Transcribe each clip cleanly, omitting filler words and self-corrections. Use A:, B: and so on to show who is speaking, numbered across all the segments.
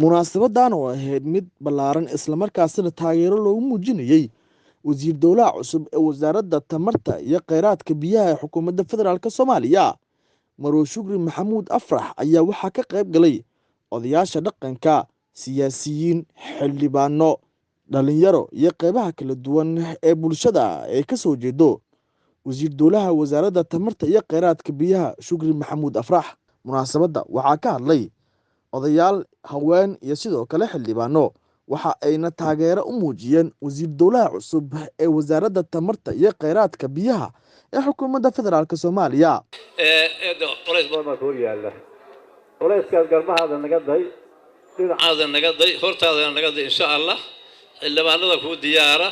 A: munaasabadan oo ahayd mid ballaaran isla markaasina taageero loogu muujinayay wasiir dowlaha cusub ee wasaaradda tamarta iyo kheyraadka biyaha ee xukuumadda federaalk Soomaaliya Marwo Shukri Maxamuud Afrax ayaa waxaa ka qayb galay odayaasha dhaqanka, siyaasiyiin, xildhibaano, dhalinyaro iyo qaybaha kala duwan ee bulshada ee ka soo jeedo wasiir dowlaha wasaaradda tamarta iyo kheyraadka biyaha Shukri Maxamuud Afrax. Munaasabadda waxaa ka hadlay odayaal, haween iyo sidoo kale xildhibaano, waxa ayna taageero u muujiyeen wasiir dowlaha cusub ee wasaaradda tamarta iyo kheyraadka biyaha ee xukuumadda federaalk Soomaaliya.
B: Qoleys badan oo yaala qoleyskaas garbahaada naga day dhinacaada naga day hortaada naga day insha Allah xildhibaanada ku diyaara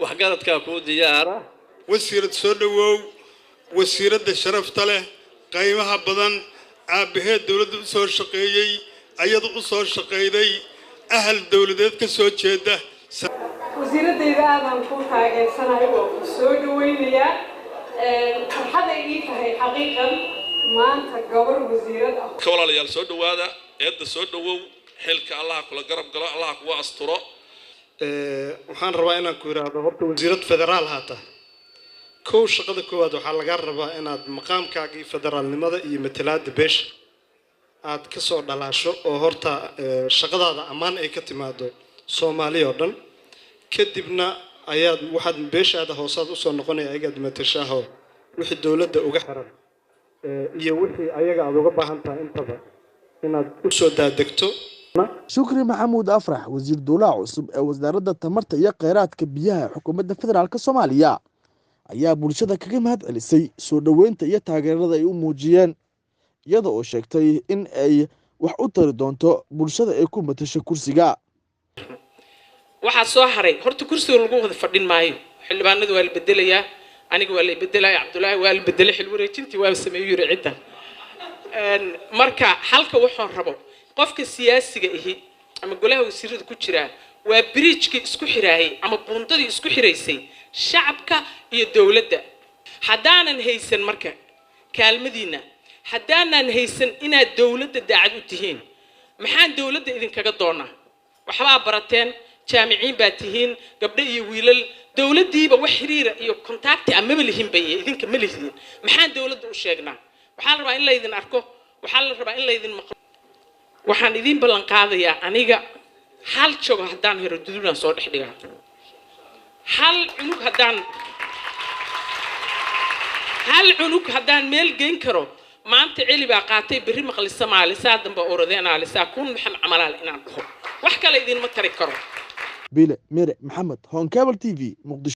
B: waxgaradka ku diyaara
C: wasiirad soo dhawow wasiiradda sharafta leh qiimaha badan aabaheed dawladda u soo shaqeeyay ayadu u soo shaqeeyay ahal dawladeed ka soo jeeda
D: wasiiradayda aan ku taageersanahay oo soo dhaweynaya farxada ii tahay xaqiiqan maanta gabar wasiirad ah
E: walaalayaal soo dhawaada eedda soo dhawow xilka Allah kula garab galo Allah kuwa asturo
C: waxaan rabaa inaan ku yiraahdo horta wasiirad federaal haata kow shaqada koowaad waxaa laga rabaa inaad maqaamkaagii federaalnimada iyo matalaadda beesha aad ka soo dhalaasho oo horta shaqadaada ammaan ay ka timaado Soomaaliya oo dhan kadibna ayaad waxaad beeshaada hoosaad u soo noqonay ayaad matashaho wixii dawladda uga xiran iyo wixii ayaga aad uga baahan tahay intaba inaad u soo daadegto.
A: Shukri Maxamuud Afrax wasiir dowlaha cusub ee wasaaradda tamarta iyo kheyraadka biyaha ee xukuumadda federaalk Soomaaliya ayaa bulshada kaga mahad celisay soo dhaweynta iyo taageerada ay u muujiyeen, iyada oo sheegtay in ay wax u tari doonto bulshada ay ku matasho kursiga.
F: waxa soo haray horta kursiga lagu wada fadhin maayo, xildhibaanadu waa la bedelayaa, aniga waa la bedelayaa, Cabdullaahi waa la bedelay, xil wareejintii waa sameeyay cidda marka halka waxaan rabo qofka siyaasiga ahi ama golaha wasiirada ku jira waa bridge-ki isku xiraayay ama buundadii isku xiraysay shacabka iyo dawladda. haddaanan haysan marka kaalmadiina, haddaanan haysan inaad dawladda daacad u tihiin, maxaan dawladda idinkaga doonaa? waxba barateen, jaamiciin baa tihiin, gabdho iyo wiilal, dawladdiiba wax xiriira iyo contact ama lihin bay idinka ma lihin. maxaan dawladda u sheegnaa? waxaan rabaa in la idin arko, waxaan la rabaa in la idin maqlo. waxaan idin ballan qaadayaa aniga hal joog haddaan helo dudulan soo dhex dhigaa, hal cunug haddaan meel geyn karo maanta celi baa qaatay berri maqli Soomaali saa damba orodeenaa lisaa kun maxam camalaal inaan dhaho wax kale idin ma tari karo.
A: Bile Mere Maxamed, Hon Cable TV, Muqdisho.